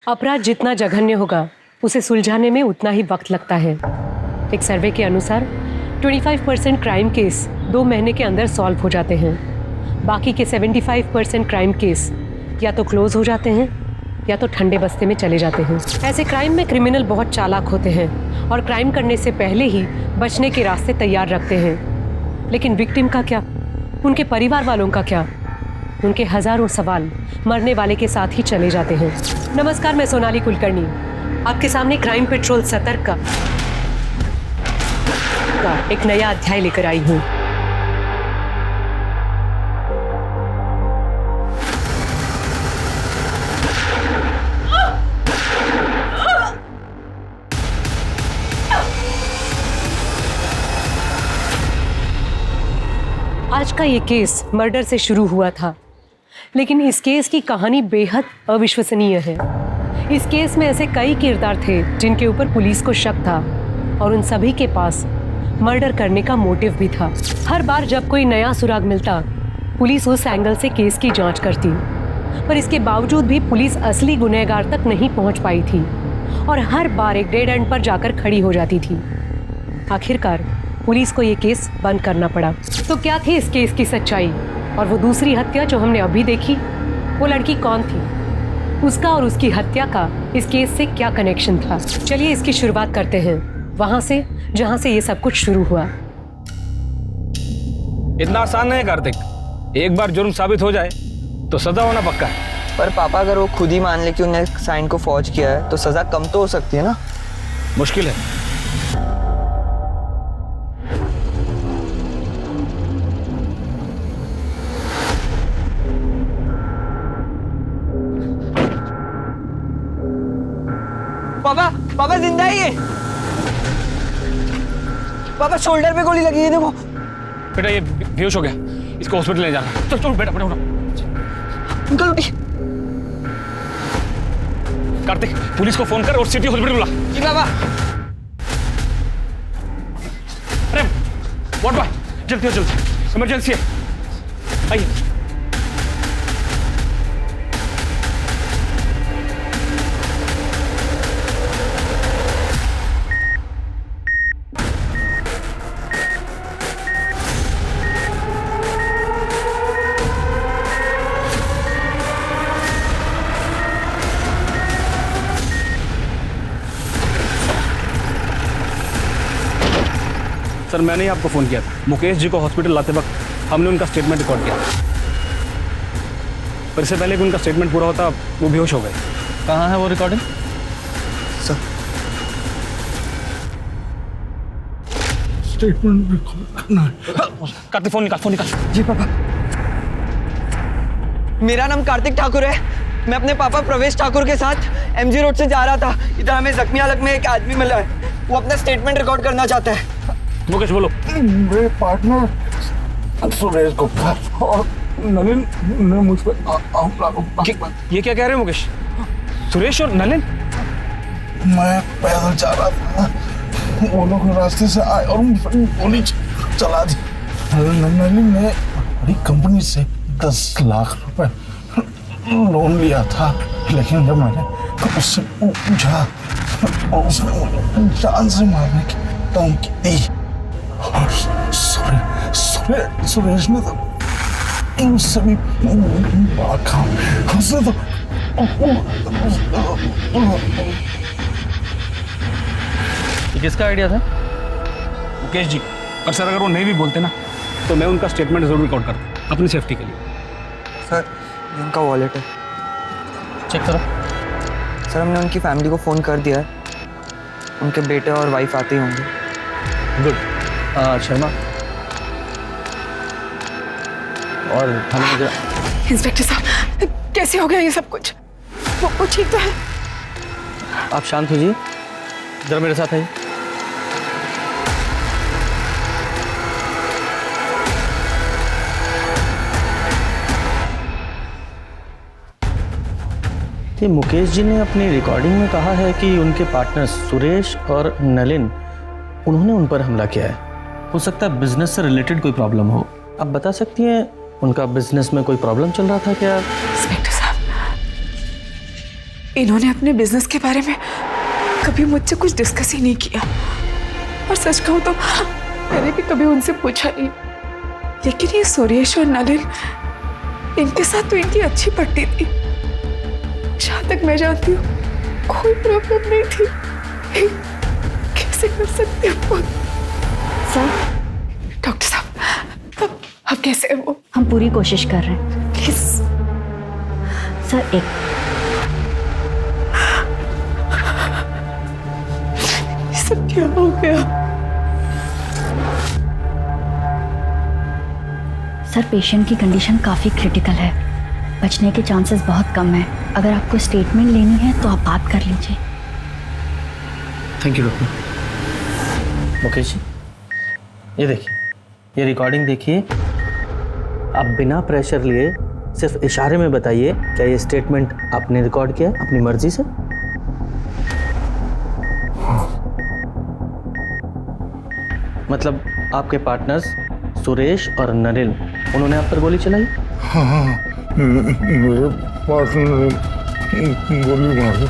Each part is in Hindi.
अपराध जितना जघन्य होगा उसे सुलझाने में उतना ही वक्त लगता है। एक सर्वे के अनुसार 25% क्राइम केस 2 महीने के अंदर सॉल्व हो जाते हैं। बाकी के 75% क्राइम केस या तो क्लोज हो जाते हैं या तो ठंडे बस्ते में चले जाते हैं। ऐसे क्राइम में क्रिमिनल बहुत चालाक होते हैं और क्राइम करने से पहले ही बचने के रास्ते तैयार रखते हैं। लेकिन विक्टिम का क्या, उनके परिवार वालों का क्या? उनके हजारों सवाल मरने वाले के साथ ही चले जाते हैं। नमस्कार, मैं सोनाली कुलकर्णी आपके सामने क्राइम पेट्रोल सतर्क का एक नया अध्याय लेकर आई हूँ। आज का ये केस मर्डर से शुरू हुआ था, लेकिन इस केस की कहानी बेहद अविश्वसनीय है। इस केस में ऐसे कई किरदार थे जिनके ऊपर पुलिस को शक था और उन सभी के पास मर्डर करने का मोटिव भी था। हर बार जब कोई नया सुराग मिलता, पुलिस उस एंगल से केस की जांच करती, पर इसके बावजूद भी पुलिस असली गुनहगार तक नहीं पहुंच पाई थी और हर बार एक डेड एंड पर जाकर खड़ी हो जाती थी। आखिरकार पुलिस को ये केस बंद करना पड़ा। तो क्या थी इस केस की सच्चाई, और वो दूसरी हत्या जो हमने अभी देखी, वो लड़की कौन थी? उसका और उसकी हत्या का इस केस से क्या कनेक्शन था? चलिए इसकी शुरुआत करते हैं वहां से जहां से ये सब कुछ शुरू हुआ। इतना आसान नहीं है कार्तिक। एक बार जुर्म साबित हो जाए तो सजा होना पक्का है। पर पापा, अगर वो खुद ही मान ले कि उन्हें साइन को फौज किया है तो सजा कम तो हो सकती है ना? मुश्किल है। पापा जिंदा ही है। पापा शोल्डर पे गोली लगी है, देखो। बेटा ये बेहोश हो गया, इसको हॉस्पिटल ले जाना। चल चल बेटा, अंकल उठी। कार्तिक, पुलिस को फोन कर और सिटी हॉस्पिटल बुला। जी पापा। अरे व्हाट बॉय, जल्दी जल्दी, इमरजेंसी है। आइए। सर, मैंने ही आपको फ़ोन किया था। मुकेश जी को हॉस्पिटल लाते वक्त हमने उनका स्टेटमेंट रिकॉर्ड किया, पर इससे पहले कि उनका स्टेटमेंट पूरा होता वो बेहोश हो गए। कहाँ है वो रिकॉर्डिंग? सर, स्टेटमेंट रिकॉर्ड करना है। कार्तिक फ़ोन निकाल। जी पापा। मेरा नाम कार्तिक ठाकुर है। मैं अपने पापा प्रवेश ठाकुर के साथ एमजी रोड से जा रहा था। इधर हमें जख्मी हालत में एक आदमी मिला है, वो अपना स्टेटमेंट रिकॉर्ड करना चाहता है। मुकेश बोलो। मेरे पार्टनर सुरेश गुप्ता और नलिन ने मुझ पर ये क्या कह रहे हो मुकेश? सुरेश और नलिन? मैं पैदल जा रहा था, वो लोग रास्ते से आए और गोली चला दी। नलिन ने बड़ी कंपनी से 10 लाख रुपए लोन लिया था, लेकिन जब मैंने उससे पूछा और उसने मुझे जान से मारने की धमकी दी। और सुरेश ने तो उससे भी भागा। उसने तो किसका आइडिया था? मुकेश जी। और सर, अगर वो नहीं भी बोलते ना तो मैं उनका स्टेटमेंट जरूर रिकॉर्ड करता अपनी सेफ्टी के लिए। सर, ये उनका वॉलेट है। चेक करो। सर, हमने उनकी फैमिली को फ़ोन कर दिया है। उनके बेटे और वाइफ आते ही होंगे। गुड। शर्मा और हमें इंस्पेक्टर साहब, कैसे हो गया ये सब कुछ? वो ठीक तो है? आप शांत हो जाइए, जरा मेरे साथ आइए। ये मुकेश जी ने अपनी रिकॉर्डिंग में कहा है कि उनके पार्टनर सुरेश और नलिन, उन्होंने उन पर हमला किया है। हो सकता है बिजनेस से रिलेटेड कोई प्रॉब्लम हो। आप बता सकती हैं उनका बिजनेस में कोई प्रॉब्लम चल रहा था क्या? इंस्पेक्टर साहब, इन्होंने अपने बिजनेस के बारे में कभी मुझसे कुछ डिस्कस ही नहीं किया, और सच कहूं तो मैंने भी कभी उनसे पूछा नहीं। लेकिन ये सुरेश और नलिन, इनके साथ तो इनकी अच्छी पट्टी थी। जहां तक मैं जानती हूँ कोई प्रॉब्लम नहीं थी। कैसे कर सकते हो सर? डॉक्टर साहब, अब कैसे है वो? हम पूरी कोशिश कर रहे हैं। प्लीज सर, एक ये सब क्या हो गया? सर, पेशेंट की कंडीशन काफ़ी क्रिटिकल है, बचने के चांसेस बहुत कम है। अगर आपको स्टेटमेंट लेनी है तो आप बात कर लीजिए। Thank you doctor. Mukesh ji, ये देखिए, ये रिकॉर्डिंग देखिए। आप बिना प्रेशर लिए सिर्फ इशारे में बताइए, क्या ये स्टेटमेंट आपने रिकॉर्ड किया अपनी मर्जी से? मतलब आपके पार्टनर्स सुरेश और नलिन, उन्होंने आप पर गोली चलाई? हाँ, मेरे पार्टनर ने गोली मारी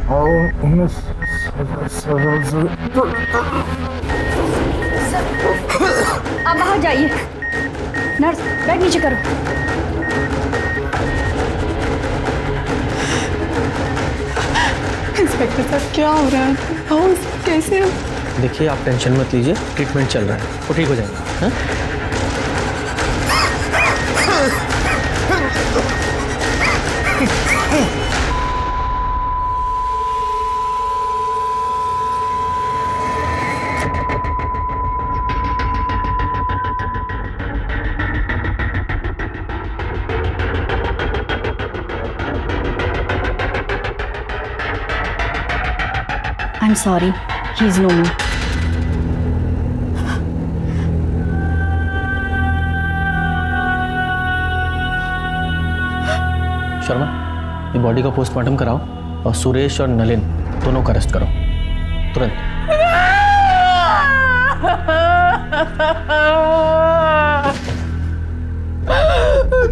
और उन्हें आप बाहर जाइए। नर्स, बैग नीचे करो। इंस्पेक्टर साहब, क्या हो रहा है? हाउस कैसे है? देखिए, आप टेंशन मत लीजिए, ट्रीटमेंट चल रहा है, वो ठीक हो जाएगा। हाँ? I'm sorry, he's no me. Sharma, ये बॉडी का पोस्टमार्टम कराओ और सुरेश और नलिन दोनों का अरेस्ट करो तुरंत।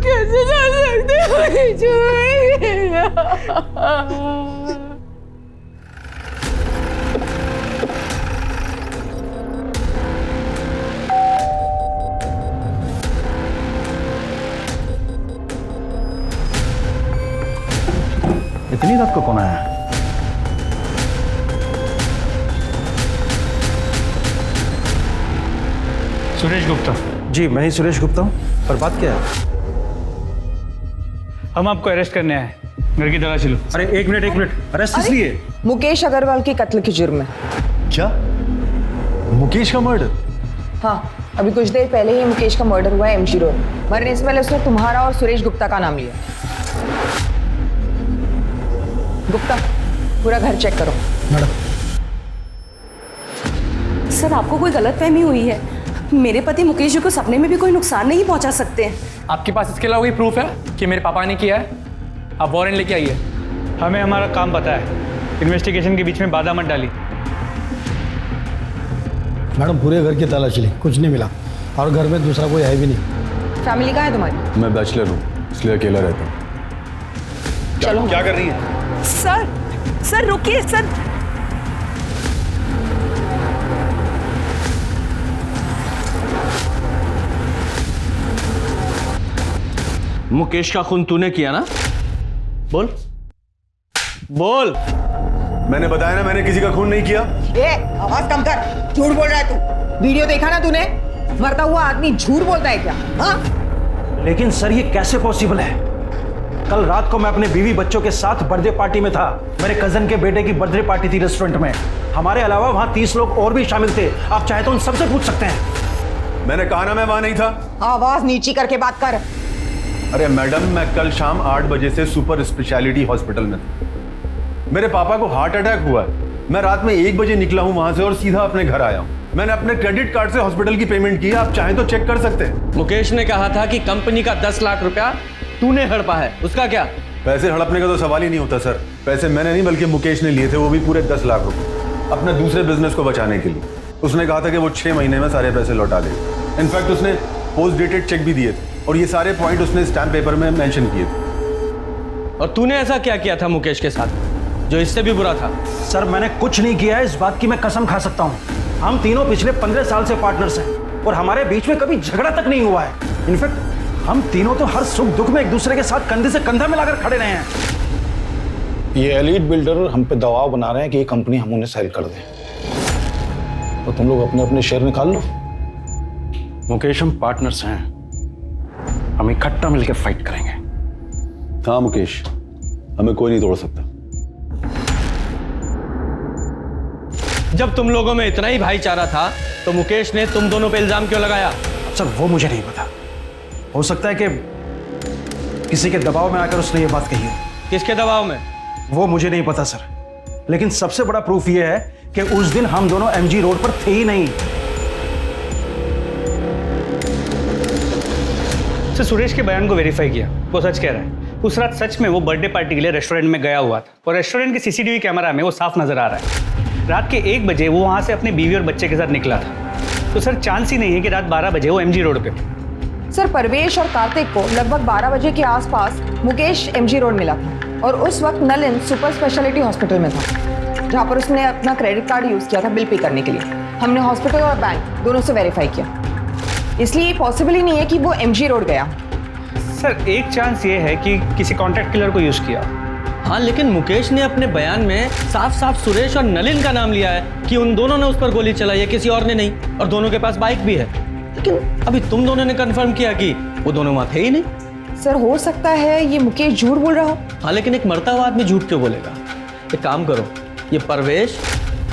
कैसे कर सकते हो? इतनी रात को कौन आया? सुरेश गुप्ता। जी, मैं ही सुरेश गुप्ता हूँ। पर बात क्या है? हम आपको अरेस्ट करने आए, घर की तलाशी लो। अरे एक मिनट, अरेस्ट किस लिए? मुकेश अग्रवाल के कत्ल के जुर्म में। क्या? मुकेश का मर्डर? हाँ, अभी कुछ देर पहले ही मुकेश का मर्डर हुआ है MG रोड। मरने से पहले उसने तुम्हारा और सुरेश गुप्ता का नाम लिया। गुप्ता, पूरा घर चेक करो। मैडम। सर, आपको कोई गलतफहमी हुई है। मेरे पति मुकेश जी को सपने में भी कोई नुकसान नहीं पहुंचा सकते हैं। आपके पास इसके अलावा कोई प्रूफ है कि मेरे पापा ने किया है? आप वारंट लेके आइए। हमें हमारा काम पता है, इन्वेस्टिगेशन के बीच में बाधा मत डाली। मैडम, पूरे घर की तलाशी ली, कुछ नहीं मिला, और घर में दूसरा कोई है भी नहीं। फैमिली कहाँ है तुम्हारी? मैं बैचलर हूँ, इसलिए अकेला रहता हूँ। चलो। क्या कर रही है? सर रुकिए सर। मुकेश का खून तूने किया ना? बोल बोल। मैंने बताया ना, मैंने किसी का खून नहीं किया। आवाज कम कर, झूठ बोल रहा है तू। वीडियो देखा ना तूने? मरता हुआ आदमी झूठ बोलता है क्या? हाँ? लेकिन सर, ये कैसे पॉसिबल है? कल रात को मैं अपने बीवी बच्चों के साथ बर्थडे पार्टी में था। मेरे कजन के बेटे की बर्थडे पार्टी थी रेस्टोरेंट में। हमारे अलावा वहाँ 30 लोग और भी शामिल थे। आप चाहे तो उन सबसे पूछ सकते हैं। मैंने कहा ना मैं वहां नहीं था। आवाज नीची करके बात कर। अरे मैडम, मैं कल शाम 8 बजे से सुपर स्पेशलिटी हॉस्पिटल में था। मेरे पापा को हार्ट अटैक हुआ है। मैं रात में 1 बजे निकला हूँ वहां से और सीधा अपने घर आया हूँ। मैंने अपने क्रेडिट कार्ड से हॉस्पिटल की पेमेंट की। आप चाहें तो चेक कर सकते हैं। मुकेश ने कहा था कि कंपनी का 10 लाख रुपया तूने हड़पा है, उसका क्या? पैसे हड़पने का तो सवाल ही नहीं होता सर। पैसे मैंने नहीं बल्कि मुकेश ने लिए थे, वो भी पूरे 10 लाख रुपए, अपने दूसरे बिजनेस को बचाने के लिए। उसने कहा था कि वो 6 महीने में सारे पैसे लौटा देगा। इनफैक्ट उसने पोस्ट डेटेड चेक भी दिए थे और ये सारे पॉइंट उसने स्टैम्प पेपर में मेंशन किए थे। और तूने ऐसा क्या किया था मुकेश के साथ जो इससे भी बुरा था? सर मैंने कुछ नहीं किया है, इस बात की मैं कसम खा सकता हूँ। हम तीनों पिछले 15 साल से पार्टनर्स हैं और हमारे बीच में कभी झगड़ा तक नहीं हुआ है। इनफैक्ट हम तीनों तो हर सुख दुख में एक दूसरे के साथ कंधे से कंधा मिलाकर खड़े रहे हैं। ये एलीट बिल्डर हम पे दबाव बना रहे हैं कि ये कंपनी हम उन्हें सेल कर दें, तो तुम लोग अपने अपने शेयर निकाल लो। मुकेश हम पार्टनर्स हैं, हम इकट्ठा मिलकर फाइट करेंगे। हाँ मुकेश, हमें कोई नहीं तोड़ सकता। जब तुम लोगों में इतना ही भाईचारा था तो मुकेश ने तुम दोनों पे इल्जाम क्यों लगाया? सर वो मुझे नहीं पता, हो सकता है कि किसी के दबाव में आकर उसने ये बात कही हो। किसके दबाव में? वो मुझे नहीं पता सर, लेकिन सबसे बड़ा प्रूफ ये है कि उस दिन हम दोनों एमजी रोड पर थे ही नहीं। सर सुरेश के बयान को वेरीफाई किया, वो सच कह रहा है। उस रात सच में वो बर्थडे पार्टी के लिए रेस्टोरेंट में गया हुआ था और रेस्टोरेंट के सीसीटीवी कैमरा में वो साफ नजर आ रहा है। रात के 1 बजे वो वहाँ से अपनी बीवी और बच्चे के साथ निकला था, तो सर चांस ही नहीं है कि रात 12 बजे वो एमजी रोड पे। सर परवेश और कार्तिक को लगभग 12 बजे के आसपास मुकेश एमजी रोड मिला था और उस वक्त नलिन सुपर स्पेशलिटी हॉस्पिटल में था, जहाँ पर उसने अपना क्रेडिट कार्ड यूज किया था बिल पे करने के लिए। हमने हॉस्पिटल और बैंक दोनों से वेरीफाई किया, इसलिए ये पॉसिबल ही नहीं है कि वो एमजी रोड गया। सर एक चांस ये है कि किसी कॉन्ट्रैक्ट किलर को यूज किया। हाँ लेकिन मुकेश ने अपने बयान में साफ साफ सुरेश और नलिन का नाम लिया है कि उन दोनों ने उस पर गोली चलाई है, किसी और ने नहीं, और दोनों के पास बाइक भी है। लेकिन अभी तुम दोनों ने कंफर्म किया कि वो दोनों वहां थे ही नहीं। सर हो सकता है ये मुकेश झूठ बोल रहा हो। हाँ लेकिन एक मरता हुआ आदमी झूठ क्यों बोलेगा? एक काम करो, ये परवेश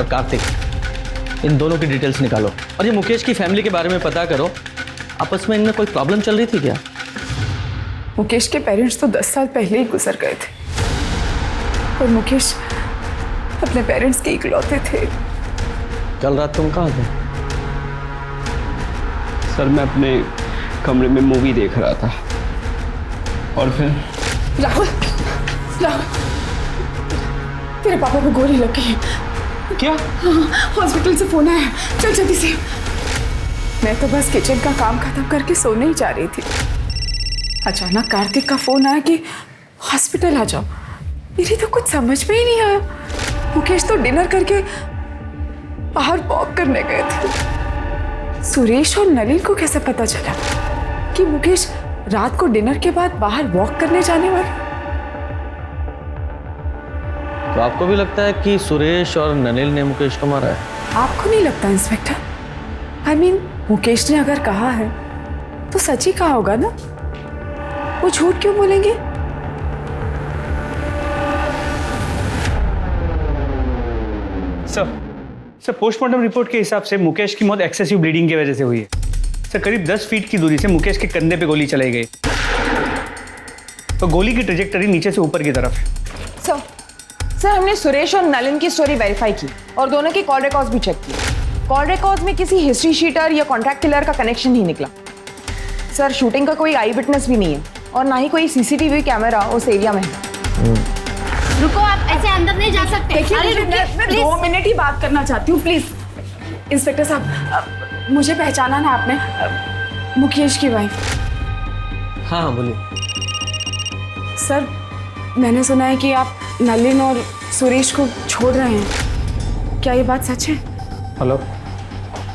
और कार्तिक, इन दोनों की डिटेल्स निकालो और ये मुकेश की फैमिली के बारे में पता करो। आपस में इनमें कोई प्रॉब्लम चल रही थी क्या? मुकेश के पेरेंट्स तो 10 साल पहले ही गुजर गए थे और मुकेश अपने पेरेंट्स के इकलौते थे। कल रात तुम कहाँ थे? सर मैं अपने कमरे में मूवी देख रहा था और फिर राहुल, राहुल, तेरे पापा को गोली लग गई है। क्या? हाँ, हॉस्पिटल से फोन आया, चल जल्दी से। मैं तो बस किचन का काम खत्म करके सोने ही जा रही थी, अचानक कार्तिक का फोन आया कि हॉस्पिटल आ जाओ। मेरी तो कुछ समझ में ही नहीं आया। मुकेश तो डिनर करके बाहर वॉक करने गए थे। सुरेश और नलिन को कैसे पता चला कि मुकेश रात को डिनर के बाद बाहर वॉक करने जाने वाले? तो आपको भी लगता है कि सुरेश और नलिन ने मुकेश को मारा है? आपको नहीं लगता इंस्पेक्टर? I mean, मुकेश ने अगर कहा है तो सच ही कहा होगा ना, वो झूठ क्यों बोलेंगे? सर पोस्टमार्टम रिपोर्ट के हिसाब से मुकेश की मौत एक्सेसिव ब्लीडिंग की वजह से हुई है। सर करीब 10 फीट की दूरी से मुकेश के कंधे पे गोली चलाई गई, तो गोली की ट्रेजेक्टरी नीचे से ऊपर की तरफ है। सर हमने सुरेश और नलिन की स्टोरी वेरीफाई की और दोनों के कॉल रिकॉर्ड्स भी चेक किए। कॉल रिकॉर्ड्स में किसी हिस्ट्री शीटर या कॉन्ट्रैक्ट किलर का कनेक्शन नहीं निकला। सर शूटिंग का कोई आई विटनेस भी नहीं है और ना ही कोई सीसीटीवी कैमरा उस एरिया में है। रुको, आप ऐसे अंदर नहीं जा सकते। देखिए मैं 2 मिनट ही बात करना चाहती हूँ, प्लीज। इंस्पेक्टर साहब, मुझे पहचाना ना आपने? मुकेश की वाइफ। हाँ बोलिए। सर मैंने सुना है कि आप नलिन और सुरेश को छोड़ रहे हैं, क्या ये बात सच है? हेलो।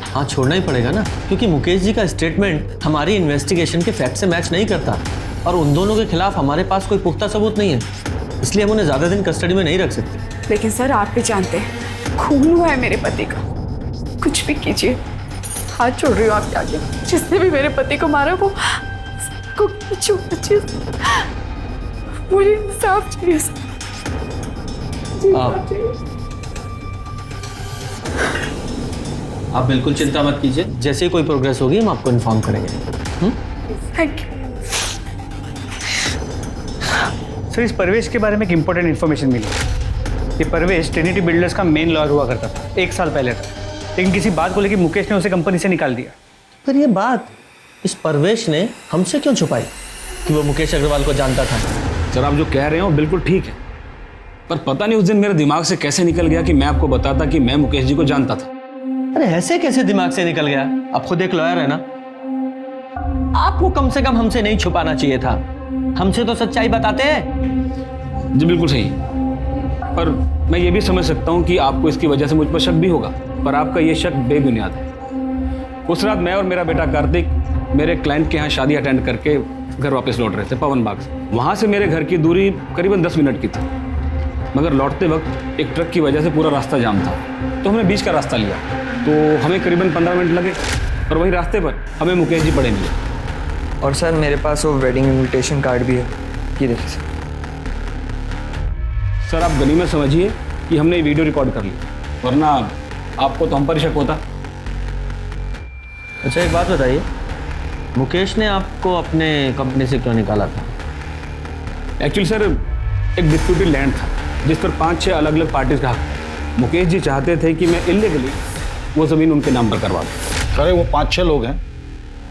हाँ छोड़ना ही पड़ेगा ना, क्योंकि मुकेश जी का स्टेटमेंट हमारी इन्वेस्टिगेशन के फैक्ट से मैच नहीं करता और उन दोनों के खिलाफ हमारे पास कोई पुख्ता सबूत नहीं है, इसलिए हम उन्हें ज़्यादा दिन कस्टडी में नहीं रख सकते। लेकिन सर आप भी जानते हैं खून हुआ है मेरे पति का, कुछ भी कीजिए, हाथ छोड़ रही हूँ आपके आगे। जिसने भी मेरे पति को मारा वो को मुझे इंसाफ चाहिए। आप बिल्कुल चिंता मत कीजिए, जैसे ही कोई प्रोग्रेस होगी हम आपको इन्फॉर्म करेंगे। Thank you. सर इस परवेश के बारे में एक इंपॉर्टेंट इन्फॉर्मेशन मिली। ये परवेश ट्रिनिटी बिल्डर्स का मेन लॉयर हुआ करता था 1 साल पहले था, लेकिन किसी बात को लेकर मुकेश ने उसे कंपनी से निकाल दिया। पर ये बात इस परवेश ने हमसे क्यों छुपाई कि वो मुकेश अग्रवाल को जानता था? सर आप जो कह रहे हो बिल्कुल ठीक है, पर पता नहीं उस दिन मेरे दिमाग से कैसे निकल गया कि मैं आपको बताता कि मैं मुकेश जी को जानता था। अरे ऐसे कैसे दिमाग से निकल गया? आप खुद एक लॉयर है ना, आपको कम से कम हमसे नहीं छुपाना चाहिए था। हमसे तो सच्चाई बताते हैं। जी बिल्कुल सही, पर मैं ये भी समझ सकता हूँ कि आपको इसकी वजह से मुझ पर शक भी होगा, पर आपका ये शक बेबुनियाद है। उस रात मैं और मेरा बेटा कार्तिक मेरे क्लाइंट के यहाँ शादी अटेंड करके घर वापस लौट रहे थे पवन बाग से। वहाँ से मेरे घर की दूरी करीबन 10 मिनट की थी, मगर लौटते वक्त एक ट्रक की वजह से पूरा रास्ता जाम था, तो हमने बीच का रास्ता लिया, तो हमें करीबन 15 मिनट लगे, और वहीं रास्ते पर हमें मुकेश जी पड़े मिले। और सर मेरे पास वो वेडिंग इनविटेशन कार्ड भी है, ये देखिए सर। सर आप गनीमत समझिए कि हमने ये वीडियो रिकॉर्ड कर ली, वरना आपको तो हम पर शक होता। अच्छा एक बात बताइए, मुकेश ने आपको अपने कंपनी से क्यों निकाला था? एक्चुअली सर एक डिस्प्यूटेड लैंड था जिस पर 5-6 अलग अलग पार्टीज का हक था। मुकेश जी चाहते थे कि मैं इलीगली वो ज़मीन उनके नाम पर करवा दूँ। अरे वो 5-6 लोग हैं,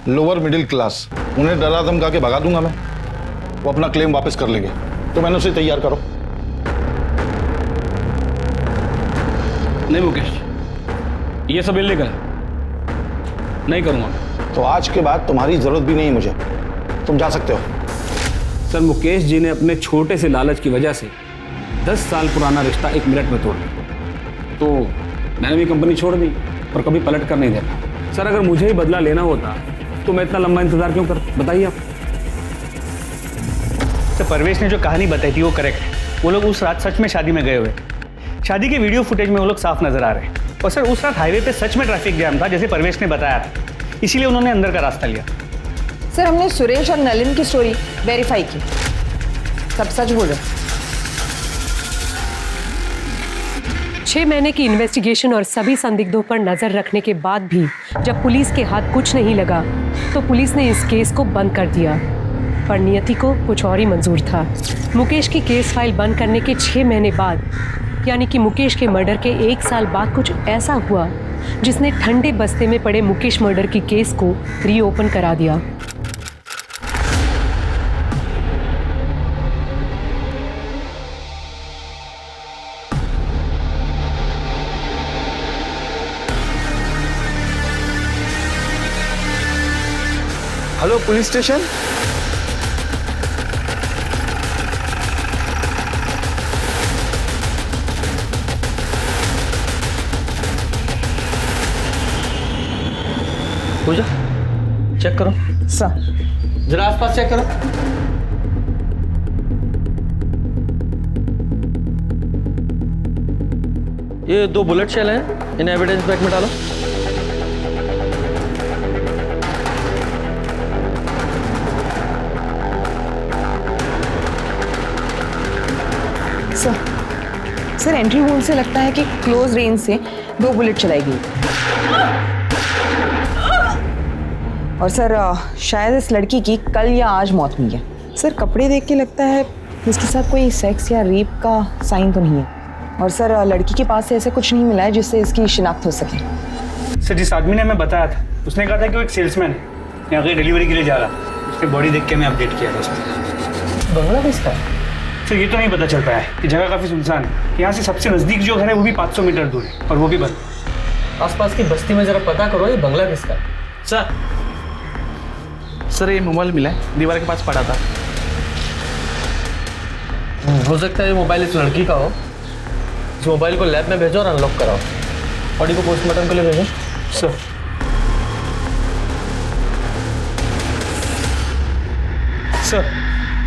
लोअर मिडिल क्लास, उन्हें डरा धमका के भगा दूंगा मैं, वो अपना क्लेम वापस कर लेंगे, तो मैंने उसे तैयार करो। नहीं मुकेश, ये सब इलीगल है, नहीं करूँगा। तो आज के बाद तुम्हारी जरूरत भी नहीं मुझे, तुम जा सकते हो। सर मुकेश जी ने अपने छोटे से लालच की वजह से 10 साल पुराना रिश्ता 1 मिनट में तोड़ दिया, तो मैंने भी कंपनी छोड़ दी और कभी पलट कर नहीं देना। सर अगर मुझे ही बदला लेना होता तो मैं इतना लंबा इंतजार क्यों कर, बताइए आप। सर परवेश ने जो कहानी बताई थी वो करेक्ट है, वो लोग उस रात सच में शादी में गए हुए, शादी के वीडियो फुटेज में वो लोग साफ नजर आ रहे हैं। और सर उस रात हाईवे पे सच में ट्रैफिक जैम था जैसे परवेश ने बताया था, इसीलिए उन्होंने अंदर का रास्ता लिया। सर हमने सुरेश और नलिन की स्टोरी वेरीफाई की, सब सच बोल रहे। 6 महीने की इन्वेस्टिगेशन और सभी संदिग्धों पर नजर रखने के बाद भी जब पुलिस के हाथ कुछ नहीं लगा तो पुलिस ने इस केस को बंद कर दिया, पर नियति को कुछ और ही मंजूर था। मुकेश की केस फाइल बंद करने के 6 महीने बाद, यानी कि मुकेश के मर्डर के 1 साल बाद कुछ ऐसा हुआ जिसने ठंडे बस्ते में पड़े मुकेश मर्डर की केस को रीओपन करा दिया। Hello police station. Pooja check करो सर। जरा आसपास चेक करो। ये 2 बुलेट शेल हैं, इन्हें एविडेंस बैग में डालो। सर एंट्री वोन से लगता है कि क्लोज रेंज से 2 बुलेट चलाई गई, और सर शायद इस लड़की की कल या आज मौत हुई है। सर कपड़े देख के लगता है इसके साथ कोई सेक्स या रेप का साइन तो नहीं है, और सर लड़की के पास से ऐसा कुछ नहीं मिला है जिससे इसकी शिनाख्त हो सके। सर जिस आदमी ने हमें बताया था उसने कहा था कि वो एक सेल्समैन है, यहाँ कहीं डिलीवरी के लिए जा रहा था, उसकी बॉडी देख के मैं अपडेट किया था उसको। बंगला किसका है? सर ये तो नहीं पता चल पाया है कि जगह काफ़ी सुनसान है, यहाँ से सबसे नज़दीक जो घर है वो भी 500 मीटर दूर है, और वो भी बंद। आसपास की बस्ती में जरा पता करो ये बंगला किसका। सर ये मोबाइल मिला है, दीवार के पास पड़ा था। हो सकता है ये मोबाइल इस लड़की का हो। इस मोबाइल को लैब में भेजो और अनलॉक कराओ। बॉडी को पोस्टमार्टम के लिए भेजो। सर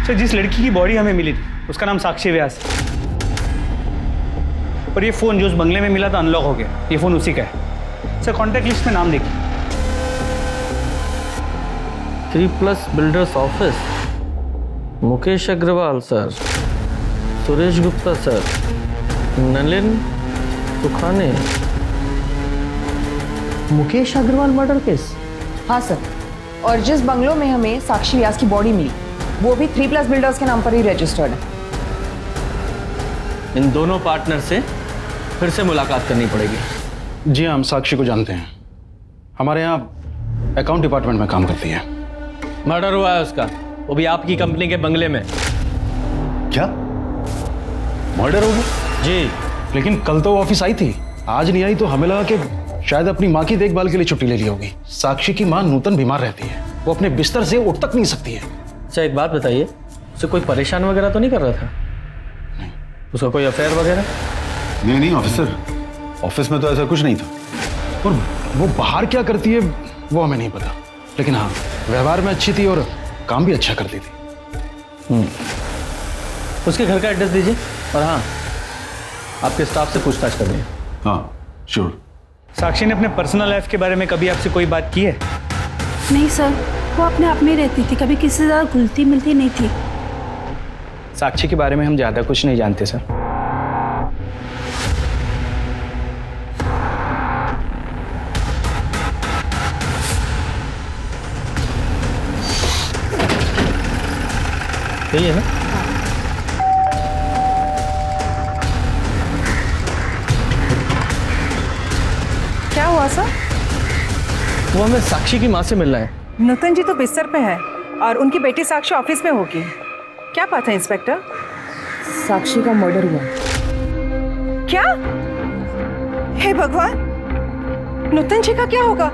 सर जिस लड़की की बॉडी हमें मिली थी उसका नाम साक्षी व्यास है, और ये फ़ोन जो उस बंगले में मिला था अनलॉक हो गया, ये फ़ोन उसी का है। सर कॉन्टैक्ट लिस्ट में नाम देखिए। 3+ builders office, Mukesh Agarwal sir, Suresh Gupta sir, Nalin Sukhane. Mukesh Agarwal murder case? हाँ सर, और जिस बंगलों में हमें साक्षी व्यास की बॉडी मिली वो भी 3+ बिल्डर्स के नाम पर ही रजिस्टर्ड है। इन दोनों पार्टनर से फिर से मुलाकात करनी पड़ेगी। जी हम साक्षी को जानते हैं, हमारे यहाँ अकाउंट डिपार्टमेंट में काम करती है। मर्डर हुआ है उसका, वो भी आपकी कंपनी के बंगले में। क्या मर्डर हो गया? जी। लेकिन कल तो वो ऑफिस आई थी, आज नहीं आई, तो हमें लगा कि शायद अपनी माँ की देखभाल के लिए छुट्टी ले ली होगी। साक्षी की माँ नूतन बीमार रहती है, वो अपने बिस्तर से उठ तक नहीं सकती है। अच्छा एक बात बताइए, उसे कोई परेशान वगैरह तो नहीं कर रहा था? उसका कोई अफेयर वगैरह? नहीं नहीं ऑफिसर, ऑफिस में तो ऐसा कुछ नहीं था। और वो बाहर क्या करती है वो हमें नहीं पता, लेकिन हाँ व्यवहार में अच्छी थी और काम भी अच्छा करती थी। उसके घर का एड्रेस दीजिए और हाँ आपके स्टाफ से पूछताछ कर लें। हाँ श्योर। साक्षी ने अपने पर्सनल लाइफ के बारे में कभी आपसे कोई बात की है? नहीं सर, वो अपने आप में रहती थी, कभी किसी से ज़्यादा घुलती मिलती नहीं थी। साक्षी के बारे में हम ज़्यादा कुछ नहीं जानते सर। यही है ना? क्या हुआ सर? वो हमें साक्षी की माँ से मिलना है। नूतन जी तो बिस्तर पे है और उनकी बेटी साक्षी ऑफिस में होगी। क्या बात है इंस्पेक्टर? साक्षी का मर्डर हुआ। क्या? हे भगवान, नूतन जी का क्या होगा?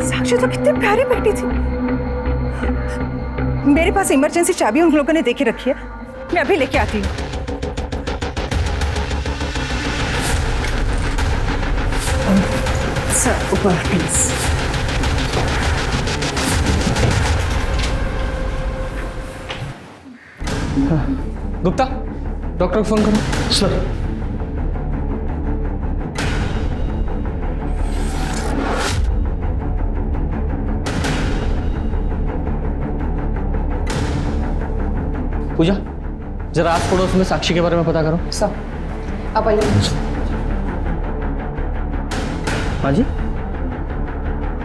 साक्षी तो कितनी प्यारी बेटी थी। मेरे पास इमरजेंसी चाबी उन लोगों ने देके रखी है, मैं अभी लेके आती हूँ। सर ऊपर प्लीज। गुप्ता, डॉक्टर को फोन करो। सर पूजा, जरा आस पड़ोस में साक्षी के बारे में पता करो। सर आप आइए। हाँ जी,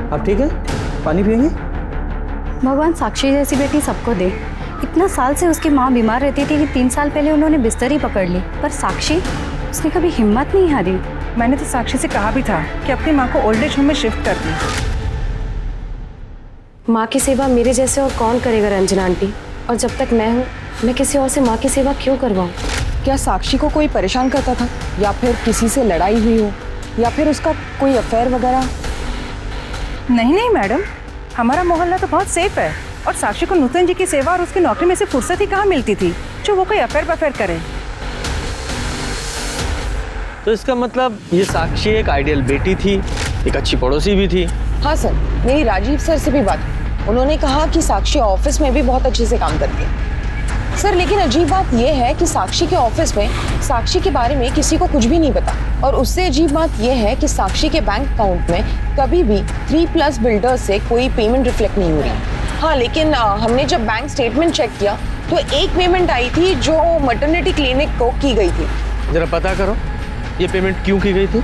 आप ठीक है? पानी पिएंगे? भगवान साक्षी जैसी बेटी सबको दे। इतना साल से उसकी माँ बीमार रहती थी कि 3 साल पहले उन्होंने बिस्तर ही पकड़ ली, पर साक्षी उसने कभी हिम्मत नहीं हारी। मैंने तो साक्षी से कहा भी था कि अपनी माँ को ओल्ड एज होम में शिफ्ट कर दी। माँ की सेवा मेरे जैसे और कौन करेगा रंजना आंटी? और जब तक मैं हूँ, मैं किसी और से माँ की सेवा क्यों करवाऊँ? क्या साक्षी को कोई परेशान करता था, या फिर किसी से लड़ाई हुई हो, या फिर उसका कोई अफेयर वगैरह? नहीं नहीं मैडम, हमारा मोहल्ला तो बहुत सेफ है और साक्षी को नूतन जी की सेवा और उसकी नौकरी में से फुर्सत ही कहाँ मिलती थी जो वो कोई अफेयर करे। तो इसका मतलब ये साक्षी एक आइडियल बेटी थी, एक अच्छी पड़ोसी भी थी। हाँ सर, मेरी राजीव सर से भी बात हुई। उन्होंने कहा कि साक्षी ऑफिस में भी बहुत अच्छे से काम करती है। सर लेकिन अजीब बात यह है कि साक्षी के ऑफिस में साक्षी के बारे में किसी को कुछ भी नहीं पता, और उससे अजीब बात यह है कि साक्षी के बैंक अकाउंट में कभी भी 3+ बिल्डर्स से कोई पेमेंट रिफ्लेक्ट नहीं हो रही। हाँ लेकिन हमने जब बैंक स्टेटमेंट चेक किया तो एक पेमेंट आई थी जो मैटरनिटी क्लिनिक को की गई थी। जरा पता करो ये पेमेंट क्यों की गई थी।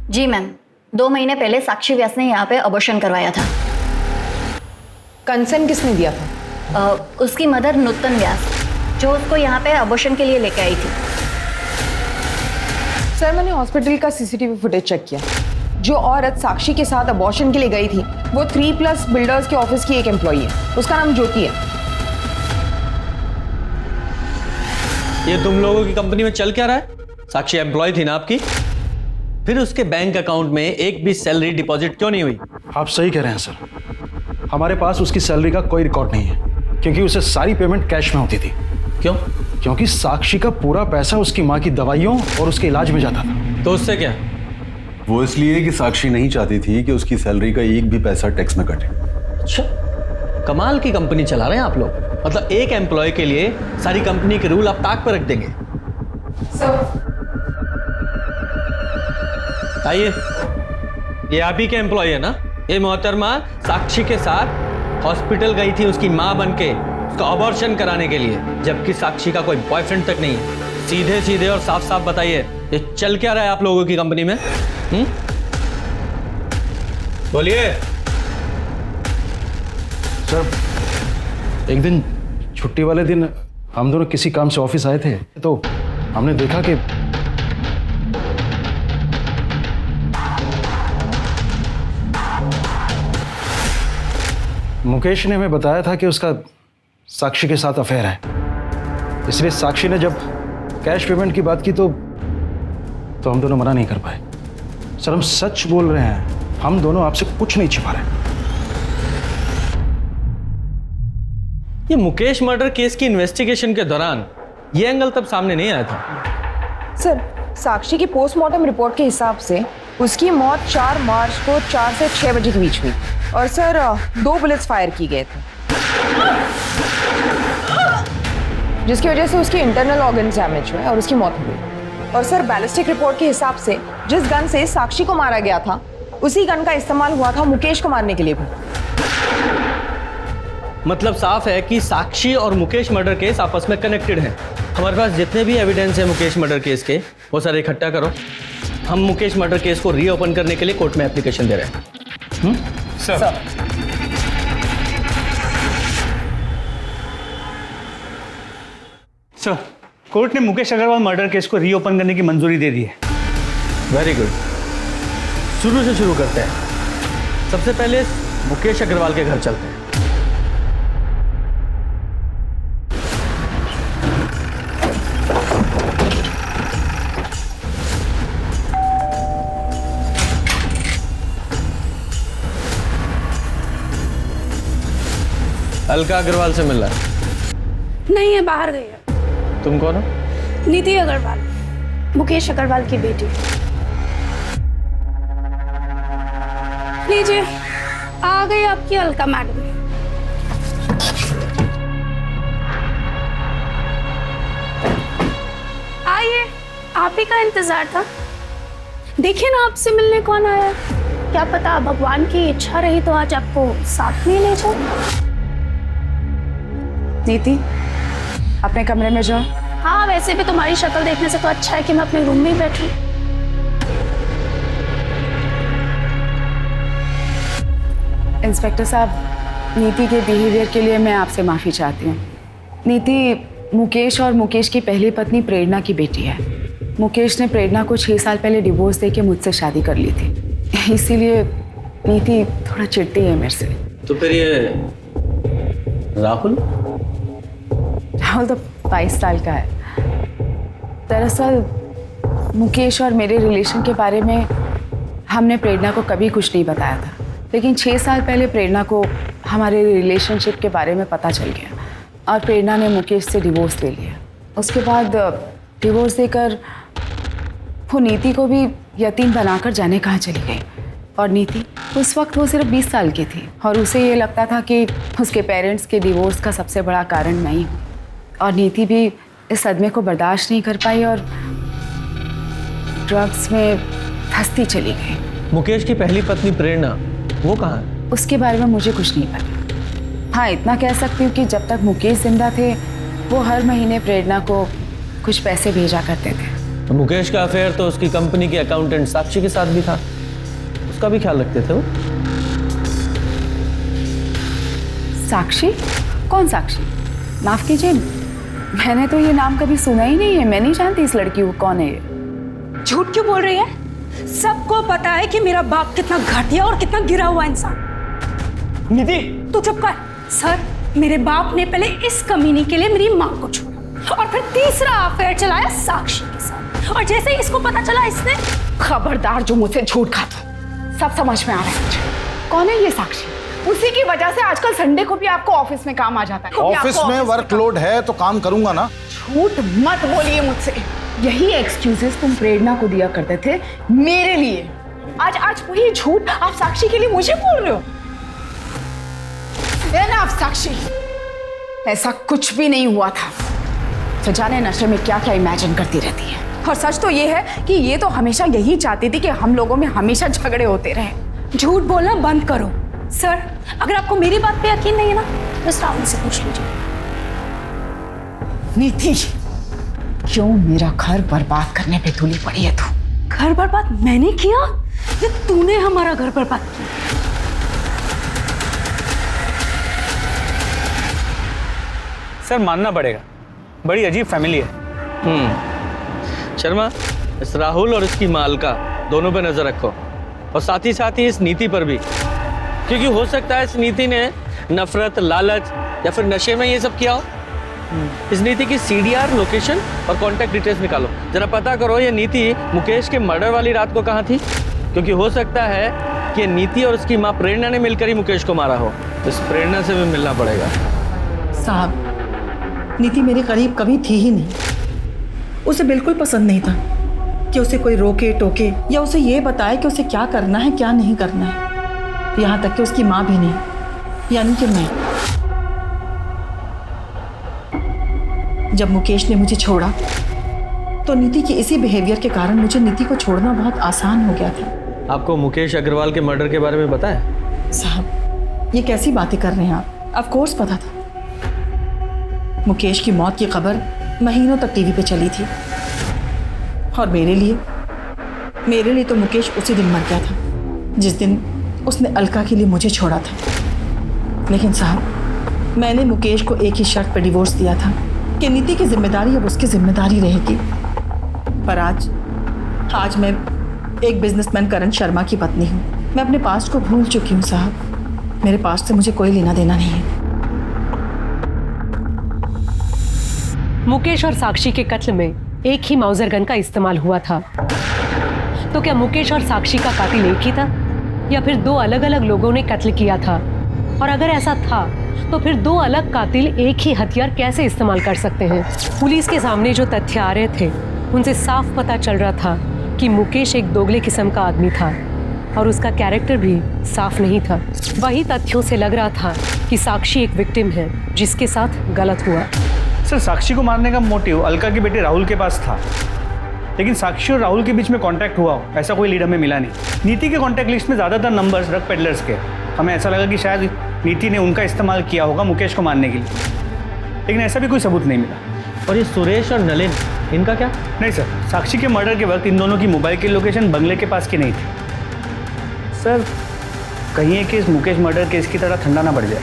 जी मैम, 2 महीने पहले साक्षी व्यास ने यहाँ पे अबॉर्शन करवाया था। कंसर्न किसने दिया था? उसकी मदर नूतन व्यास, जो उसको यहाँ पे अबॉर्शन के लिए लेके आई थी। सर मैंने हॉस्पिटल का सीसीटीवी फुटेज चेक किया। जो औरत साक्षी के साथ अबॉर्शन के लिए गई थी वो 3+ बिल्डर्स के ऑफिस की एक एम्प्लॉई है। उसका नाम ज्योति है। ये तुम लोगों की कंपनी में चल क्या रहा है? साक्षी एम्प्लॉय थी ना आपकी, फिर उसके बैंक अकाउंट में एक भी सैलरी डिपॉजिट क्यों नहीं हुई? आप सही कह रहे हैं सर, हमारे पास उसकी सैलरी का कोई रिकॉर्ड नहीं है, क्योंकि उसे सारी पेमेंट कैश में होती थी। क्यों? क्योंकि साक्षी का पूरा पैसा उसकी माँ की दवाइयों और उसके इलाज में जाता था। तो उससे क्या? वो इसलिए कि साक्षी नहीं चाहती थी कि उसकी सैलरी का एक भी पैसा टैक्स में कटे। अच्छा, कमाल की कंपनी चला रहे हैं आप लोग। मतलब एक एम्प्लॉय के लिए सारी कंपनी के रूल आप ताक पर रख देंगे। आइए, ये आप ही के एम्प्लॉय है ना? ये मोहतरमा साक्षी के साथ हॉस्पिटल गई थी उसकी माँ बनके उसका अबॉर्शन कराने के लिए, जबकि साक्षी का कोई बॉयफ्रेंड तक नहीं है। सीधे सीधे और साफ साफ बताइए ये चल क्या रहा है आप लोगों की कंपनी में? बोलिए। सर एक दिन छुट्टी वाले दिन हम दोनों किसी काम से ऑफिस आए थे, तो हमने देखा कि मुकेश ने हमें बताया था कि उसका साक्षी के साथ अफेयर है। इसलिए साक्षी ने जब कैश पेमेंट की बात की तो हम दोनों मना नहीं कर पाए। सर हम सच बोल रहे हैं, हम दोनों आपसे कुछ नहीं छिपा रहे। ये मुकेश मर्डर केस की इन्वेस्टिगेशन के दौरान ये एंगल तब सामने नहीं आया था। सर, साक्षी की पोस्टमार्टम रिपोर्ट के हिसाब से उसकी मौत 4 मार्च को 4 से 6 बजे के बीच हुई और सर 2 बुलेट्स फायर की गए थे, जिसकी वजह से उसके इंटरनल ऑर्गन डैमेज हुए और उसकी मौत हो गई। और सर, बैलिस्टिक रिपोर्ट के हिसाब से जिस गन से साक्षी को मारा गया था उसी गन का इस्तेमाल हुआ था मुकेश को मारने के लिए भी। मतलब साफ है कि साक्षी और मुकेश मर्डर केस आपस में कनेक्टेड हैं। हमारे पास जितने भी एविडेंस है मुकेश मर्डर केस के वो सारे इकट्ठा करो। हम मुकेश मर्डर केस को रीओपन करने के लिए कोर्ट में एप्लीकेशन दे रहे हैं। सर सर, कोर्ट ने मुकेश अग्रवाल मर्डर केस को रीओपन करने की मंजूरी दे दी है। Very good. शुरू से शुरू करते हैं। सबसे पहले मुकेश अग्रवाल के घर चलते हैं। अलका अग्रवाल से मिल रहा है? नहीं है, बाहर गई है। तुम कौन हो? नीति अग्रवाल, मुकेश अग्रवाल की बेटी। लीजिए, आ गई आपकी अलका मैडम। आइए, आप ही का इंतजार था। देखिए ना, आपसे मिलने कौन आया। क्या पता भगवान की इच्छा रही तो आज आपको साथ में ले जाओ। नीति, अपने कमरे में जाओ। हाँ, वैसे भी तुम्हारी शक्ल देखने से तो अच्छा है कि मैं अपने रूम में ही बैठूं। इंस्पेक्टर साहब, नीति के बिहेवियर के लिए मैं आपसे माफ़ी चाहती हूँ। नीति मुकेश और मुकेश की पहली पत्नी प्रेरणा की बेटी है। मुकेश ने प्रेरणा को 6 साल पहले डिवोर्स देके मुझसे शादी कर ली थी, इसीलिए नीति थोड़ा चिढ़ती है मेरे से। तो फिर ये राहुल तो 22 साल का है। दरअसल मुकेश और मेरे रिलेशन के बारे में हमने प्रेरणा को कभी कुछ नहीं बताया था, लेकिन 6 साल पहले प्रेरणा को हमारे रिलेशनशिप के बारे में पता चल गया और प्रेरणा ने मुकेश से डिवोर्स ले लिया। उसके बाद डिवोर्स देकर वो नीति को भी यतीम बनाकर जाने कहाँ चली गई। और नीति उस वक्त वो सिर्फ 20 साल की थी और उसे ये लगता था कि उसके पेरेंट्स के डिवोर्स का सबसे बड़ा कारण मैं ही हूँ। और नीति भी इस सदमे को बर्दाश्त नहीं कर पाई और ड्रग्स में फंसती चली गई। मुकेश की पहली पत्नी प्रेरणा, वो कहाँ है? उसके बारे में मुझे कुछ नहीं पता। हाँ, इतना कह सकती हूँ कि जब तक मुकेश जिंदा थे वो हर महीने प्रेरणा को कुछ पैसे भेजा करते थे। तो मुकेश का अफेयर तो उसकी कंपनी के अकाउंटेंट साक्षी के साथ भी था, उसका भी ख्याल रखते थे वो। साक्षी? कौन साक्षी? माफ कीजिए, मैंने तो ये नाम कभी सुना ही नहीं है। मैं नहीं जानती इस लड़की को कौन है ये। झूठ क्यों बोल रही है? सबको पता है कि मेरा बाप कितना घटिया और कितना गिरा हुआ इंसान। निधि, तू चुप कर। सर, मेरे बाप ने पहले इस कमीनी के लिए मेरी माँ को छोड़ा और फिर तीसरा अफेयर चलाया साक्षी के साथ, और जैसे ही इसको पता चला इसने। खबरदार जो मुझसे झूठ खाता। सब समझ में आ रहा है मुझे। कौन है ये साक्षी? उसी की वजह से आजकल संडे को भी आपको ऑफिस में काम आ जाता है। ऑफिस में वर्कलोड है तो काम करूंगा ना। झूठ मत बोलिए मुझसे। यही एक्सक्यूजेस तुम प्रेरणा को दिया करते थे मेरे लिए। आज वही झूठ आप साक्षी के लिए मुझे बोल रहे हो। आप साक्षी, ऐसा कुछ भी नहीं हुआ था। तो जाने नशे में क्या क्या इमेजिन करती रहती है। और सच तो ये है कि ये तो हमेशा यही चाहती थी कि हम लोगों में हमेशा झगड़े होते रहे। झूठ बोलना बंद करो। सर, अगर आपको मेरी बात पे यकीन नहीं है ना तो श्रावणी से पूछ लीजिए। नीति, क्यों मेरा घर बर्बाद करने पे तुली पड़ी है तू? घर बर्बाद मैंने किया या तूने हमारा घर बर्बाद किया? सर मानना पड़ेगा, बड़ी अजीब फैमिली है। शर्मा, इस राहुल और इसकी मालका दोनों पे नजर रखो, और साथ ही इस नीति पर भी, क्योंकि हो सकता है इस नीति ने नफरत, लालच या फिर नशे में ये सब किया हो। इस नीति की CDR, लोकेशन और कॉन्टैक्ट डिटेल्स निकालो। जरा पता करो ये नीति मुकेश के मर्डर वाली रात को कहाँ थी, क्योंकि हो सकता है कि नीति और उसकी माँ प्रेरणा ने मिलकर ही मुकेश को मारा हो। इस प्रेरणा से भी मिलना पड़ेगा। साहब, नीति मेरे करीब कभी थी ही नहीं। उसे बिल्कुल पसंद नहीं था कि उसे कोई रोके टोके या उसे ये बताए कि उसे क्या करना है क्या नहीं करना है। यहाँ तक कि उसकी माँ भी नहीं, यानी कि मैं। जब मुकेश ने मुझे छोड़ा तो नीति के इसी बिहेवियर के कारण मुझे नीति को छोड़ना बहुत आसान हो गया था। आपको मुकेश अग्रवाल के मर्डर के बारे में पता है? साहब, ये कैसी बातें कर रहे हैं आप? ऑफ कोर्स पता था। मुकेश की मौत की खबर महीनों तक टीवी पे चली थी और मेरे लिए तो मुकेश उसी दिन मर गया था जिस दिन उसने अलका के लिए मुझे छोड़ा था। लेकिन साहब, मैंने मुकेश को एक ही शर्त पर डिवोर्स दिया था कि नीति की जिम्मेदारी अब उसकी जिम्मेदारी रहेगी। पर आज मैं एक बिजनेसमैन करण शर्मा की पत्नी हूँ। मैं अपने पास्ट को भूल चुकी हूँ साहब। मेरे पास्ट से मुझे कोई लेना देना नहीं है। मुकेश और साक्षी के कत्ल में एक ही माउजर गन का इस्तेमाल हुआ था। तो क्या मुकेश और साक्षी का कातिल एक ही था या फिर दो अलग अलग लोगों ने कत्ल किया था? और अगर ऐसा था तो फिर दो अलग कातिल एक ही हथियार कैसे इस्तेमाल कर सकते हैं? पुलिस के सामने जो तथ्य आ रहे थे उनसे साफ पता चल रहा था कि मुकेश एक दोगले किस्म का आदमी था और उसका कैरेक्टर भी साफ नहीं था। वही तथ्यों से लग रहा था कि साक्षी एक विक्टिम है जिसके साथ गलत हुआ। सर, साक्षी को मारने का मोटिव अलका के बेटे राहुल के पास था, लेकिन साक्षी और राहुल के बीच में कांटेक्ट हुआ हो ऐसा कोई लीड हमें मिला नहीं। नीति के कांटेक्ट लिस्ट में ज़्यादातर नंबर्स ड्रग पेडलर्स के। हमें ऐसा लगा कि शायद नीति ने उनका इस्तेमाल किया होगा मुकेश को मारने के लिए, लेकिन ऐसा भी कोई सबूत नहीं मिला। और ये सुरेश और नलिन, इनका क्या? नहीं सर, साक्षी के मर्डर के वक्त इन दोनों की मोबाइल की लोकेशन बंगले के पास की नहीं थी। सर, कहीं है कि इस मुकेश मर्डर केस की तरह ठंडा ना बढ़ जाए।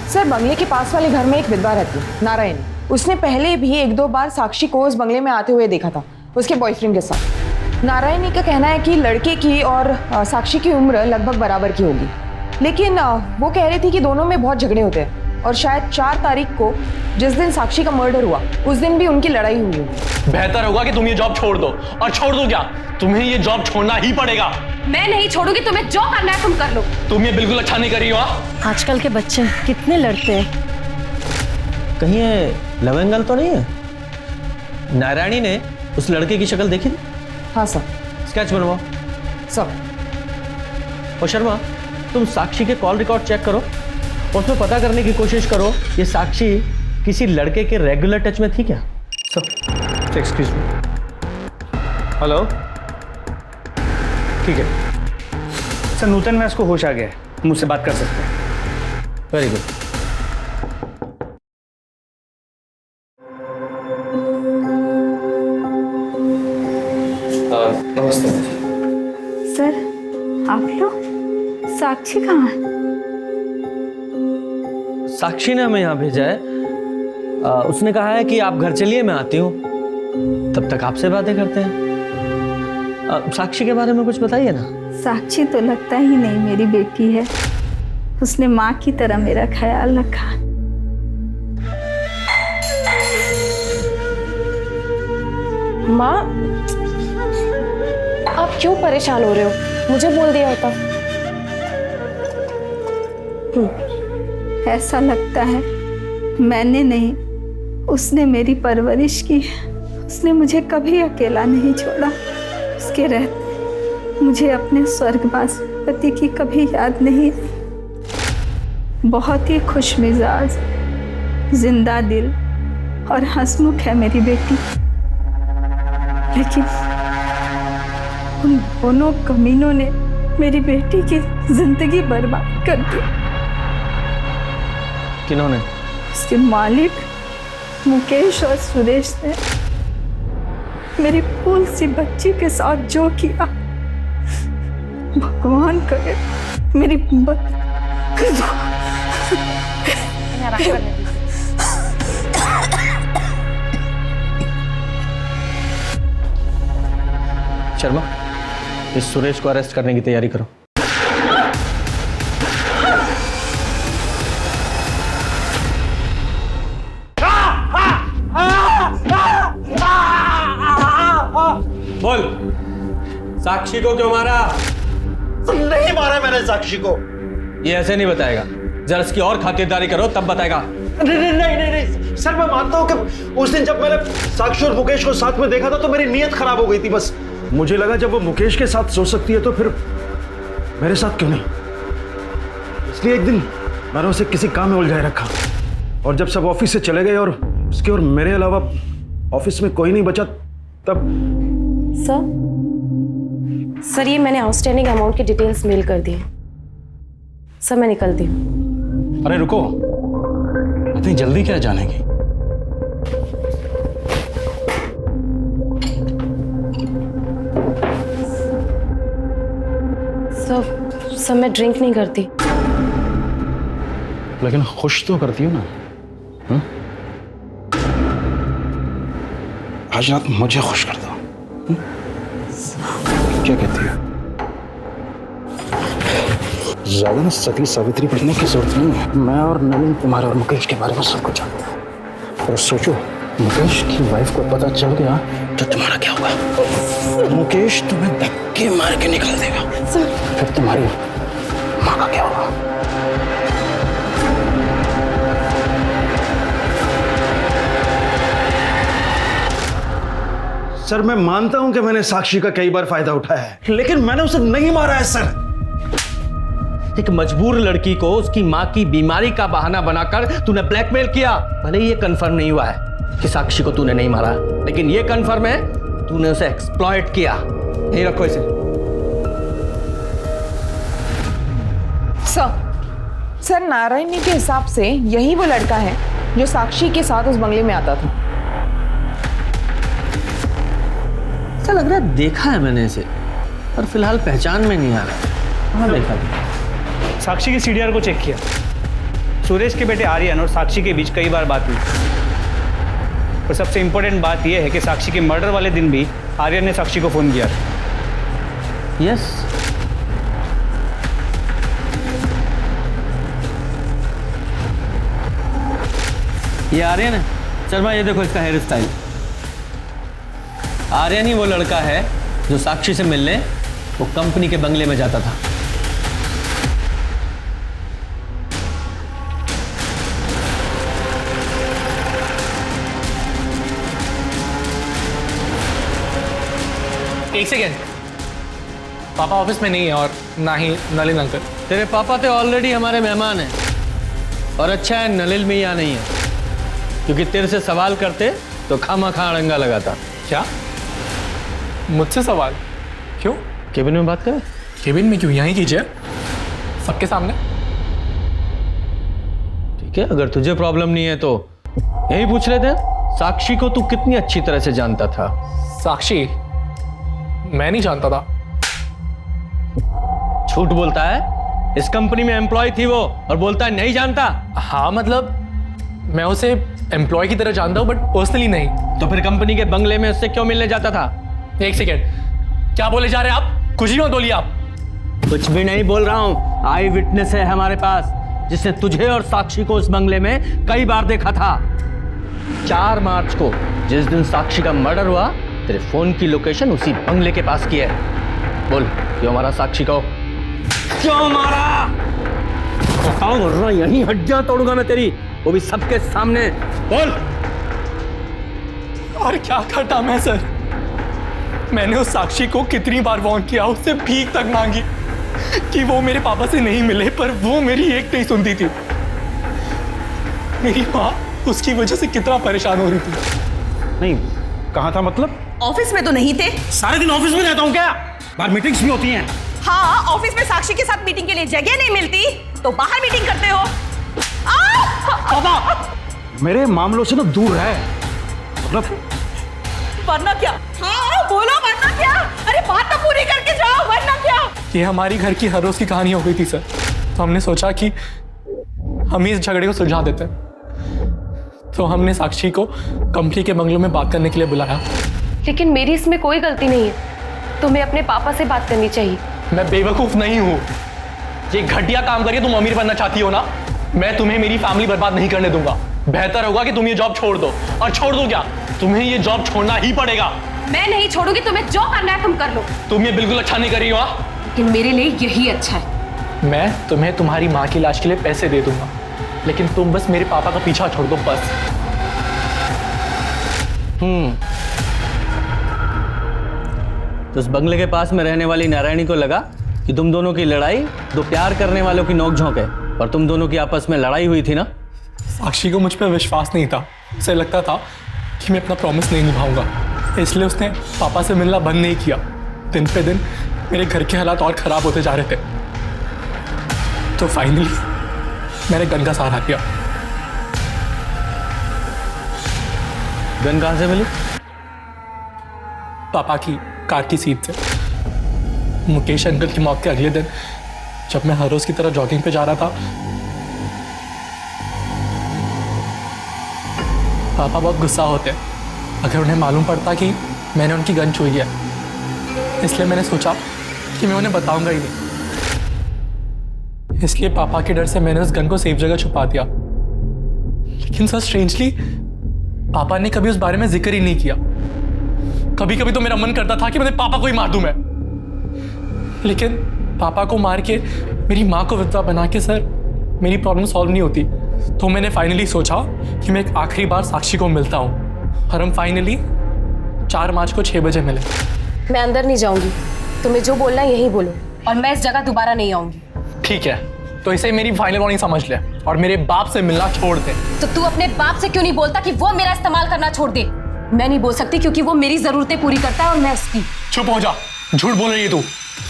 सर, बंगले के पास वाले घर में एक विधवा रहती है, नारायणी। उसने पहले भी एक दो बार साक्षी को उस बंगले में आते हुए देखा था उसके बॉयफ्रेंड के साथ। नारायणी का कहना है कि लड़के की और साक्षी की उम्र लगभग बराबर की होगी, लेकिन वो कह रही थी कि दोनों में बहुत झगड़े होते हैं और शायद 4 तारीख को जिस दिन साक्षी का मर्डर हुआ उस दिन भी उनकी लड़ाई हुई होगी। बेहतर होगा कि तुम ये जॉब छोड़ दो। और छोड़ दो क्या, तुम्हें ये जॉब छोड़ना ही पड़ेगा। मैं नहीं छोड़ूंगी, तुम्हें जो करना है तुम कर लो। तुम ये बिल्कुल अच्छा नहीं कर रही हो। आजकल के बच्चे कितने लड़ते हैं। कहीं ये लव एंगल तो नहीं है? नारायणी ने उस लड़के की शक्ल देखी? हाँ सर। स्केच बनवाओ सर। और शर्मा, तुम साक्षी के कॉल रिकॉर्ड चेक करो, उसमें पता करने की कोशिश करो ये साक्षी किसी लड़के के रेगुलर टच में थी क्या? Sir, excuse me. हेलो, ठीक है सर, नूतन में इसको होश आ गया है, मुझसे बात कर सकते हैं। Very good. नमस्ते सर, आप लोग? साक्षी कहाँ है? साक्षी ने हमें यहाँ भेजा है। उसने कहा है कि आप घर चलिए, मैं आती हूँ, तब तक आपसे बातें करते हैं। साक्षी के बारे में कुछ बताइए ना। साक्षी तो लगता ही नहीं मेरी बेटी है। उसने माँ की तरह मेरा ख्याल रखा। माँ, आप क्यों परेशान हो रहे हो? मुझे बोल दिया होता। ऐसा लगता है मैंने नहीं, उसने मेरी परवरिश की। उसने मुझे कभी अकेला नहीं छोड़ा। उसके रहते मुझे अपने स्वर्गवास पति की कभी याद नहीं। बहुत ही खुश मिजाज, जिंदा दिल और हंसमुख है मेरी बेटी, लेकिन उन दोनों कमीनों ने मेरी बेटी की जिंदगी बर्बाद कर दी। किन्होंने? उसके मालिक मुकेश और सुरेश ने मेरी फूल सी बच्ची के साथ जो किया, भगवान करे मेरी शर्मा, इस सुरेश को अरेस्ट करने की तैयारी करो। बोल, साक्षी को क्यों मारा? नहीं मारा मैंने साक्षी को। ये ऐसे नहीं बताएगा। जरा इसकी और खातिरदारी करो तब बताएगा। नहीं सर, मैं मानता हूँ कि उस दिन जब मैंने साक्षी और मुकेश को साथ में देखा था तो मेरी नीयत खराब हो गई थी। बस मुझे लगा जब वो मुकेश के साथ सो सकती है तो फिर मेरे साथ क्यों नहीं। इसलिए एक दिन मैंने उसे किसी काम में उलझाए रखा, और जब सब ऑफिस से चले गए और उसके और मेरे अलावा ऑफिस में कोई नहीं बचा तब। सर ये मैंने आउटस्टैंडिंग अमाउंट की डिटेल्स मेल कर दी। सर मैं निकलती हूँ। अरे रुको, इतनी जल्दी क्या जाने की? सर मैं ड्रिंक नहीं करती। लेकिन खुश तो करती हो ना? हुँ? आज रात मुझे खुश कर दो। क्या कहती है? ज्यादा ना सती सावित्री पढ़ने की जरूरत नहीं है। मैं और नवीन तुम्हारे और मुकेश के बारे में सब कुछ जानते हैं। और सोचो, मुकेश की वाइफ को पता चल गया तो तुम्हारा क्या होगा? मुकेश तुम्हें धक्के मार के निकाल देगा। फिर तुम्हारी माँ का क्या होगा? सर मैं मानता हूं कि मैंने साक्षी का कई बार फायदा उठाया है, लेकिन मैंने उसे नहीं मारा है सर। एक मजबूर लड़की को उसकी माँ की बीमारी का बहाना बनाकर तूने ब्लैकमेल किया। भले ही ये कंफर्म नहीं हुआ है कि साक्षी को तूने नहीं मारा, लेकिन ये कंफर्म है तूने उसे एक्सप्लॉइट किया। यही रखो इसे। सर नारायणी के हिसाब से यही वो लड़का है जो साक्षी के साथ उस बंगले में आता था। ऐसा लग रहा है देखा है मैंने इसे, पर फिलहाल पहचान में नहीं आ रहा। हाँ देखा था। साक्षी की सीडीआर को चेक किया। सुरेश के बेटे आर्यन और साक्षी के बीच कई बार बात हुई। और सबसे इंपॉर्टेंट बात यह है कि साक्षी के मर्डर वाले दिन भी आर्यन ने साक्षी को फोन किया। यस, ये आर्यन है। शर्मा ये देखो इसका हेयर स्टाइल। आर्यन ही वो लड़का है जो साक्षी से मिलने वो कंपनी के बंगले में जाता था। एक सेकेंड, पापा ऑफिस में नहीं है और ना ही नलिन अंकल। तेरे पापा तो ऑलरेडी हमारे मेहमान हैं, और अच्छा है नलिन में यहाँ नहीं है, क्योंकि तेरे से सवाल करते तो खामा-खा अड़ंगा लगाता। क्या मुझसे सवाल? क्यों? केबिन में बात करें? केबिन में क्यों? यहीं कीजिए सबके सामने। ठीक है, अगर तुझे प्रॉब्लम नहीं है तो यही पूछ लेते हैं। साक्षी को तू कितनी अच्छी तरह से जानता था? साक्षी मैं नहीं जानता था। झूठ बोलता है। इस कंपनी में एम्प्लॉय थी वो और बोलता है नहीं जानता। हाँ मतलब मैं उसे एम्प्लॉय की तरह जानता हूँ बट पर्सनली नहीं। तो फिर कंपनी के बंगले में उससे क्यों मिलने जाता था? एक सेकेंड, क्या बोले जा रहे हैं आप? कुछ ही मत बोलिए आप। कुछ भी नहीं बोल रहा हूँ। आई विटनेस है हमारे पास जिसने तुझे और साक्षी को उस बंगले में कई बार देखा था। 4 मार्च को जिस दिन साक्षी का मर्डर हुआ, तेरे फोन की लोकेशन उसी बंगले के पास की है। बोल क्यों मारा साक्षी को? क्यों मारा? बताओ वरना यहीं हड्डियां तोड़ूंगा मैं तेरी, वो भी सबके सामने। बोल। और क्या करता मैं सर? मैंने उस साक्षी को कितनी बार वार्न किया, उससे भीख तक मांगी कि वो मेरे पापा से नहीं मिले, पर वो मेरी एक नहीं सुनती थी। मेरी माँ उसकी वजह से कितना परेशान हो रही थी। नहीं, कहाँ था मतलब? ऑफिस में तो नहीं थे। सारे दिन ऑफिस में रहता हूँ क्या? बाहर मीटिंग्स भी होती हैं। हाँ, ऑफिस में साक्षी के साथ मीटिंग के लिए जगह नहीं मिलती तो बाहर मीटिंग करते हो। पापा मेरे मामलों से ना दूर है। मतलब वरना क्या? हाँ बोलो, वरना क्या? अरे बात तो पूरी करके जाओ, वरना क्या? ये हमारी घर की हर रोज की कहानी हो गई थी सर, तो हमने सोचा कि हम इस झगड़े को सुलझा देते हैं। तो हमने साक्षी को कंपनी के बंगलों में बात करने के लिए बुलाया। लेकिन मेरी इसमें कोई गलती नहीं है, तुम्हें अपने पापा से बात करनी चाहिए। मैं बेवकूफ नहीं हूँ। ये घटिया काम करके तुम अमीर बनना चाहती हो ना? मैं तुम्हें मेरी फैमिली बर्बाद नहीं करने दूंगा। बेहतर होगा कि तुम ये जॉब छोड़ दो। और छोड़ दो क्या, तुम्हें ये जॉब छोड़ना ही पड़ेगा। मैं नहीं छोड़ूंगी, तुम्हें जो करना है तुम कर लो। तुम ये बिल्कुल अच्छा नहीं कर रही हो। लेकिन मेरे लिए यही अच्छा है। मैं तुम्हें तुम्हारी माँ की लाश के लिए पैसे दे दूंगा, लेकिन तुम बस मेरे पापा का पीछा छोड़ दो बस। तो उस बंगले के पास में रहने वाली नारायणी को लगा कि तुम दोनों की लड़ाई दो प्यार करने वालों की नोकझोंक है, और तुम दोनों की आपस में लड़ाई हुई थी ना। साक्षी को मुझ पर विश्वास नहीं था। उसे लगता था कि मैं अपना प्रॉमिस नहीं निभाऊंगा, इसलिए उसने पापा से मिलना बंद नहीं किया। दिन पे दिन मेरे घर के हालात और ख़राब होते जा रहे थे, तो फाइनली मैंने गन का सहारा लिया। गन कहाँ से मिली? पापा की कार की सीट से। मुकेश अंकल की मौत के अगले दिन जब मैं हर रोज की तरह जॉगिंग पे जा रहा था, पापा बहुत गुस्सा होते अगर उन्हें मालूम पड़ता कि मैंने उनकी गन छुई है। इसलिए मैंने सोचा कि मैं उन्हें बताऊंगा ही नहीं। इसलिए पापा के डर से मैंने उस गन को सेफ जगह छुपा दिया। लेकिन सर स्ट्रेंजली पापा ने कभी उस बारे में जिक्र ही नहीं किया। कभी कभी तो मेरा मन करता था कि मैं पापा को ही मार दूं मैं, लेकिन पापा को मार के मेरी माँ को विधवा बना के सर मेरी प्रॉब्लम सॉल्व नहीं होती। तो मैंने फाइनली सोचा कि मैं एक आखिरी बार साक्षी को मिलता हूँ, और हम फाइनली 4 मार्च को 6 बजे मिले। मैं अंदर नहीं जाऊंगी, तुम्हें जो बोलना है यही बोलो, और मैं इस जगह दोबारा नहीं आऊंगी। ठीक है, तो इसे मेरी फाइनल वार्निंग समझ ले और मेरे बाप से मिलना छोड़ दे। तो तू अपने बाप से क्यों नहीं बोलता कि वो मेरा इस्तेमाल करना छोड़ दे? मैं नहीं बोल सकती क्योंकि वो मेरी जरूरतें पूरी करता है और मैं उसकी। चुप हो जा, झूठ बोल रही है तू।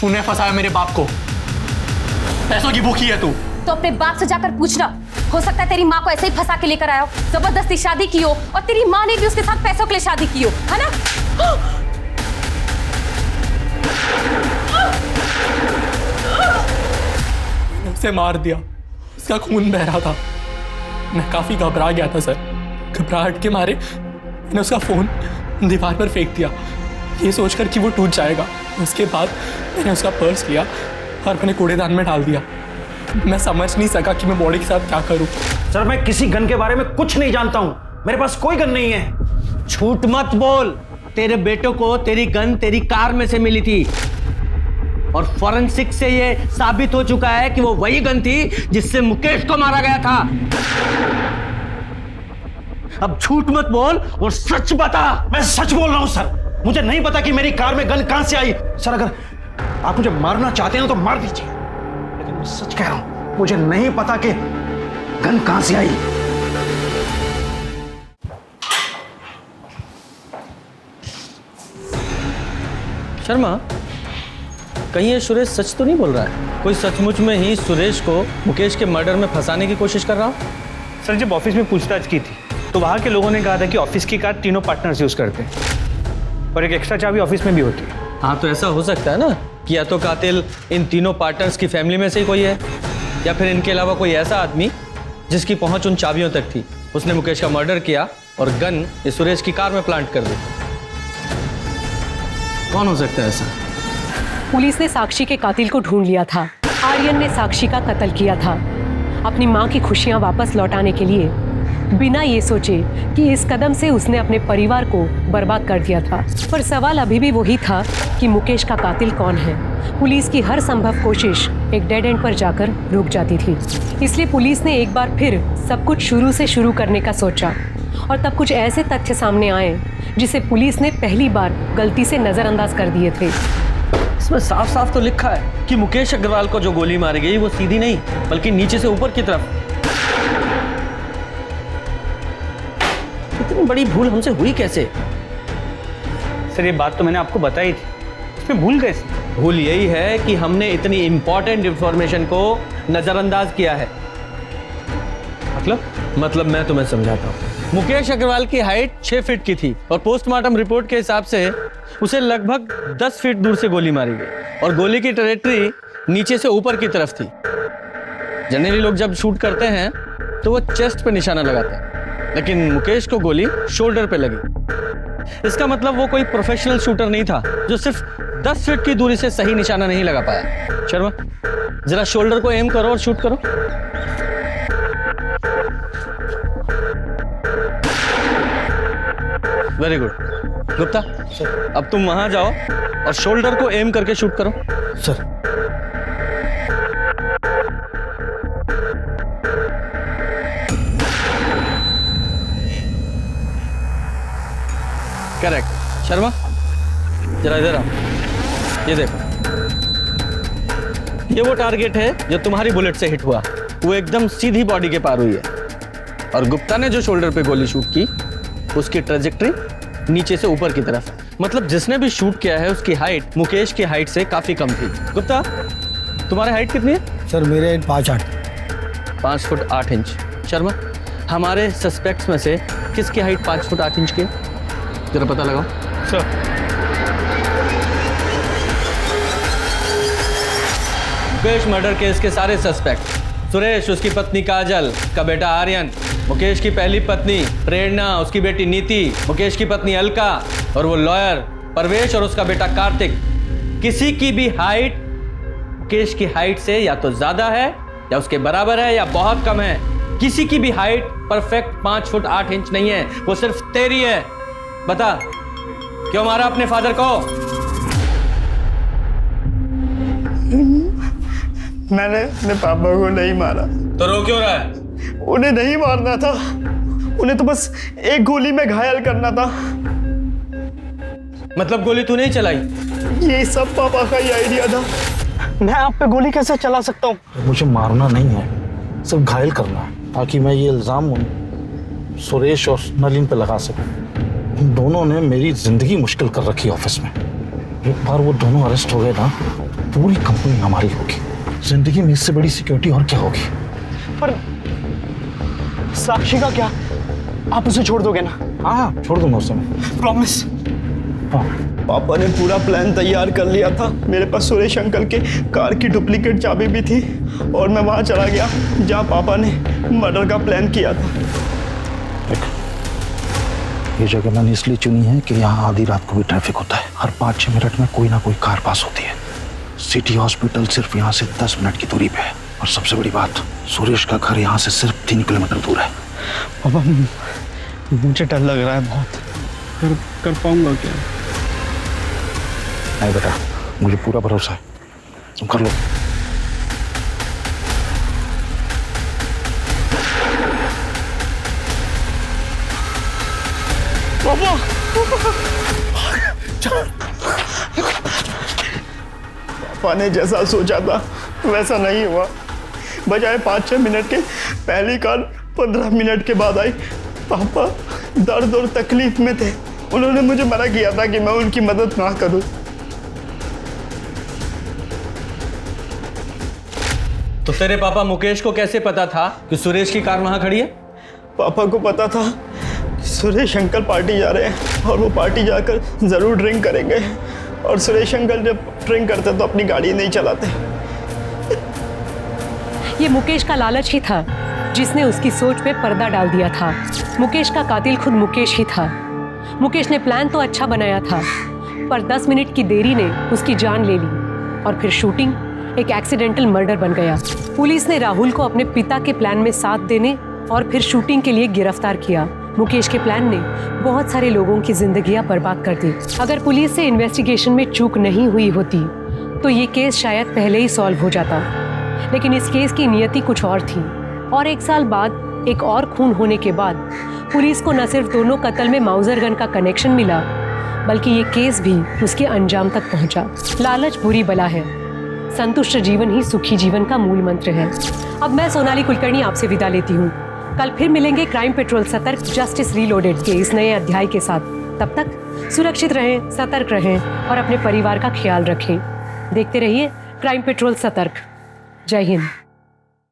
तूने फंसाया मेरे बाप को, पैसों की भूखी है तू। तो अपने बाप से जाकर पूछना, हो सकता है तेरी माँ को ऐसे ही फंसा के लेकर आया हो, जबरदस्ती शादी की हो, और तेरी माँ ने भी उसके साथ पैसों के लिए शादी की हो, है ना? उसे मार दिया, उसका खून बह रहा था। मैं काफी घबरा गया था सर। घबराहट के मारे मैंने उसका फोन दीवार पर फेंक दिया, ये सोचकर कि वो टूट जाएगा। उसके बाद मैंने उसका पर्स लिया और अपने कूड़ेदान में डाल दिया। मैं समझ नहीं सका कि मैं बॉडी के साथ क्या करूं। सर मैं किसी गन के बारे में कुछ नहीं जानता हूं, मेरे पास कोई गन नहीं है। झूठ मत बोल, तेरे बेटों को तेरी गन तेरी कार में से मिली थी, और फॉरेंसिक से ये साबित हो चुका है कि वो वही गन थी जिससे मुकेश को मारा गया था। अब झूठ मत बोल और सच बता। मैं सच बोल रहा हूं सर, मुझे नहीं पता कि मेरी कार में गन कहां से आई। सर अगर आप मुझे मारना चाहते हैं तो मार दीजिए, लेकिन मैं सच कह रहा हूं, मुझे नहीं पता कि गन कहां से आई। शर्मा, कहीं ये सुरेश सच तो नहीं बोल रहा है? कोई सचमुच में ही सुरेश को मुकेश के मर्डर में फंसाने की कोशिश कर रहा हो? सर जब ऑफिस में पूछताछ की थी तो वहाँ के लोगों ने कहा था कि ऑफिस की कार तीनों पार्टनर्स यूज करते हैं, और एक एक्स्ट्रा चाबी ऑफिस में भी होती है। हाँ, तो ऐसा हो सकता है ना कि या तो कातिल इन तीनों पार्टनर्स की फैमिली में से ही कोई है, या फिर इनके अलावा कोई ऐसा आदमी जिसकी पहुंच उन चाबियों तक थी। उसने मुकेश का मर्डर किया और गन इस सुरेश की कार में प्लांट कर दी। कौन हो सकता है ऐसा? पुलिस ने साक्षी के कातिल को ढूंढ लिया था। आर्यन ने साक्षी का कत्ल किया था अपनी माँ की खुशियाँ वापस लौटाने के लिए, बिना ये सोचे कि इस कदम से उसने अपने परिवार को बर्बाद कर दिया था। पर सवाल अभी भी वही था कि मुकेश का कातिल कौन है। पुलिस की हर संभव कोशिश एक डेड एंड पर जाकर रुक जाती थी। इसलिए पुलिस ने एक बार फिर सब कुछ शुरू से शुरू करने का सोचा, और तब कुछ ऐसे तथ्य सामने आए जिसे पुलिस ने पहली बार गलती से नजरअंदाज कर दिए थे। इसमें साफ साफ तो लिखा है कि मुकेश अग्रवाल को जो गोली मारी गई वो सीधी नहीं बल्कि नीचे से ऊपर की तरफ। इतनी बड़ी भूल हमसे हुई कैसे? सर ये बात तो मैंने आपको बताई थी, इसमें भूल कैसे? भूल यही है कि हमने इतनी इंपॉर्टेंट इंफॉर्मेशन को नजरअंदाज किया है। मतलब मैं तुम्हें समझाता हूँ। मुकेश अग्रवाल की हाइट 6 फीट की थी, और पोस्टमार्टम रिपोर्ट के हिसाब से उसे लगभग 10 फीट दूर से गोली मारी गई, और गोली की ट्रैजेक्टरी नीचे से ऊपर की तरफ थी। जनरली लोग जब शूट करते हैं तो वो चेस्ट पे निशाना लगाते हैं, लेकिन मुकेश को गोली शोल्डर पे लगी। इसका मतलब वो कोई प्रोफेशनल शूटर नहीं था जो सिर्फ 10 फीट की दूरी से सही निशाना नहीं लगा पाया। शर्मा, जरा शोल्डर को एम करो और शूट करो। Very good. गुप्ता, अब तुम वहां जाओ और शोल्डर को एम करके शूट करो। Sir correct. शर्मा जरा इधर आओ, ये देखो, ये वो टारगेट है जो तुम्हारी बुलेट से हिट हुआ। वो एकदम सीधी बॉडी के पार हुई है। और गुप्ता ने जो शोल्डर पे गोली शूट की उसकी ट्रेजेक्ट्री नीचे से ऊपर की तरफ, मतलब जिसने भी शूट किया है उसकी हाइट मुकेश की हाइट से काफी कम थी। गुप्ता तुम्हारी हाइट कितनी है? सर मेरे हाइट 5 फुट 8 इंच। शर्मा हमारे सस्पेक्ट्स में से किसकी हाइट 5 फुट 8 इंच की है? जरा पता लगाओ। सर मुकेश मर्डर केस के सारे सस्पेक्ट, सुरेश, उसकी पत्नी काजल, का बेटा आर्यन, मुकेश की पहली पत्नी प्रेरणा, उसकी बेटी नीति, मुकेश की पत्नी अलका और वो लॉयर परवेश और उसका बेटा कार्तिक, किसी की भी हाइट मुकेश की हाइट से या तो ज्यादा है या उसके बराबर है या बहुत कम है। किसी की भी हाइट परफेक्ट 5 फुट 8 इंच नहीं है, वो सिर्फ तेरी है। बता क्यों मारा अपने फादर को? मैंने अपने पापा को नहीं मारा। तो रो क्यों रहा है? उन्हें नहीं मारना था, उन्हें तो बस एक गोली में घायल करना था। मतलब गोली तू नहीं चलाई? ये सब पापा का ही आइडिया था। मैं आप पे गोली कैसे चला सकता हूँ? मुझे मारना नहीं है, सिर्फ घायल करना है, ताकि मैं ये इल्ज़ाम सुरेश और नलिन पे लगा सकूं। उन दोनों ने मेरी जिंदगी मुश्किल कर रखी ऑफिस में। एक बार वो दोनों अरेस्ट हो गए ना, पूरी कंपनी हमारी होगी। जिंदगी में इससे बड़ी सिक्योरिटी और क्या होगी? पर साक्षी का क्या? आप उसे छोड़ दोगे ना? हाँ छोड़ दूंगा उसे मैं, प्रॉमिस। हाँ। पापा ने पूरा प्लान तैयार कर लिया था। मेरे पास सुरेश अंकल के कार की डुप्लीकेट चाबी भी थी और मैं वहां चला गया जहां पापा ने मर्डर का प्लान किया था। ये जगह मैंने इसलिए चुनी है कि यहाँ आधी रात को भी ट्रैफिक होता है। हर 5-6 मिनट में कोई ना कोई कार पास होती है। सिटी हॉस्पिटल सिर्फ यहाँ से 10 मिनट की दूरी पे है। और सबसे बड़ी बात, सुरेश का घर यहाँ से सिर्फ 3 किलोमीटर दूर है। पापा मुझे डर लग रहा है बहुत। कर पाऊंगा क्या? नहीं बेटा, मुझे पूरा भरोसा है, तुम कर लो। पापा पापा ने जैसा सोचा था वैसा नहीं हुआ। बजाय 5-6 मिनट के पहली कार 15 मिनट के बाद आई। पापा दर्द और तकलीफ में थे। उन्होंने मुझे मना किया था कि मैं उनकी मदद ना करूं। तो तेरे पापा मुकेश को कैसे पता था कि सुरेश की कार वहां खड़ी है? पापा को पता था कि सुरेश अंकल पार्टी जा रहे हैं और वो पार्टी जाकर जरूर ड्रिंक करेंगे। और सुरेश अंकल जब ड्रिंक करते तो अपनी गाड़ी नहीं चलाते। ये मुकेश का लालच ही था जिसने उसकी सोच पे पर्दा डाल दिया था। मुकेश का कातिल खुद मुकेश ही था। मुकेश ने प्लान तो अच्छा बनाया था, पर 10 मिनट की देरी ने उसकी जान ले ली और फिर शूटिंग एक एक्सीडेंटल मर्डर बन गया। पुलिस ने राहुल को अपने पिता के प्लान में साथ देने और फिर शूटिंग के लिए गिरफ्तार किया। मुकेश के प्लान ने बहुत सारे लोगों की जिंदगियां बर्बाद कर दी। अगर पुलिस से इन्वेस्टिगेशन में चूक नहीं हुई होती तो ये केस शायद पहले ही सॉल्व हो जाता। लेकिन इस केस की नियति कुछ और थी और 1 साल बाद एक और खून होने के बाद पुलिस को न सिर्फ दोनों कत्ल में माउजर गन का कनेक्शन मिला, बल्कि ये केस भी उसके अंजाम तक पहुंचा। लालच बुरी बला है, संतुष्ट जीवन ही सुखी जीवन का मूल मंत्र है। अब मैं सोनाली कुलकर्णी आपसे विदा लेती हूँ। कल फिर मिलेंगे क्राइम पेट्रोल सतर्क जस्टिस रीलोडेड के इस नए अध्याय के साथ। तब तक सुरक्षित रहें, सतर्क रहें और अपने परिवार का ख्याल रखें। देखते रहिए क्राइम पेट्रोल सतर्क। जय हिंद।